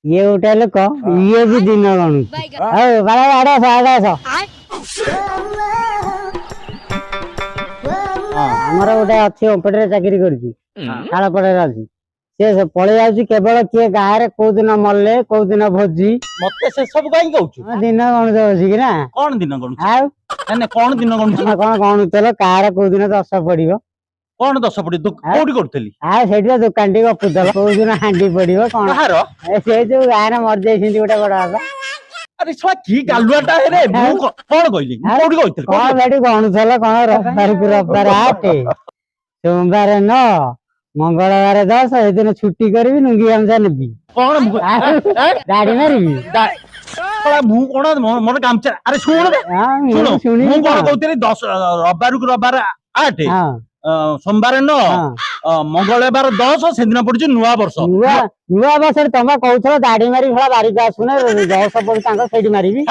ଇଏ ଗୋଟେ ଲୋକ ଇଏ ବି ଦିନ ଗଣୁଛି। ହଉ ବାଳା ଆଡ ଆସ ଆଡ ଆସ। ଆମର ଗୋଟେ ଅଛି ଓପେଟରେ ଚାକିରି କରୁଛି ଶାଳପଡାରେ ଅଛି। ସେ ପଳେଇ ଯାଉଛି କେବଳ କିଏ ଗାଁରେ କୋଉ ଦିନ ମଲେ କୋଉ ଦିନ ଭୋଜି। ମତେ ସେ ସବୁ କାହିଁ କହୁଛୁ? ଦିନ ଗଣୁଛ ବସିକି ନା। କଣ ଦିନ ଗଣୁଛୁ? ଆଉ କଣ ଦିନ ଗଣୁଛୁ? ତମେ କଣ ଗଣୁଥିଲ କାହାର କୋଉ ଦିନ 10 ପଡିବ? କଣ 10 ପଡି କୋଉଠି କରୁଥିଲି? ଆଉ ସେଇଠି ତ ଦୋକାନ ଟି ଗପୁଥିଲ କୋଉ ଦିନ ହାଣ୍ଡି ପଡିବ କଣ? କାହାର? ସେ ଯୋଉ ଗାଁରେ ମରିଯାଇଛନ୍ତି ଗୋଟେ ବଡ ବାପା। ଆରେ ଛୁଆ କି ଗାଲୁଆଟା ହେରେ ମୁଁ କଣ କହିଲି? ମୁଁ କୋଉଠି କହିଥିଲି? କଣ ସେଠି ଗଣୁଥିଲ କଣ ରବିବାର 8 ସୋମବାର 9 ମଙ୍ଗଳବାର 10 ଏଦିନ ଛୁଟି କରିବି ଲୁଙ୍ଗି ଗାମୁଛା ନେବି କଣ ଗାଡି ମାରିବି। ମୁଁ କଣ ମୋର ଗାମଛା? ଆରେ ଶୁଣ ଶୁଣ ମୁଁ କଣ କହୁଥିଲି 10 ରବିବାରକୁ ରବିବାର 8 ସୋମବାର 9 ମଙ୍ଗଳବାର 10 ସେଦିନ ପଡୁଛି ନୂଆ ବର୍ଷ। ନୂଆ ବର୍ଷରେ ତମେ କହୁଥିଲ ଦାଢି ମାରି ଭଳା ବାରିକି ଆସୁନ 10 ପଡୁ ତାଙ୍କ ସେଇଠି ମାରିବି।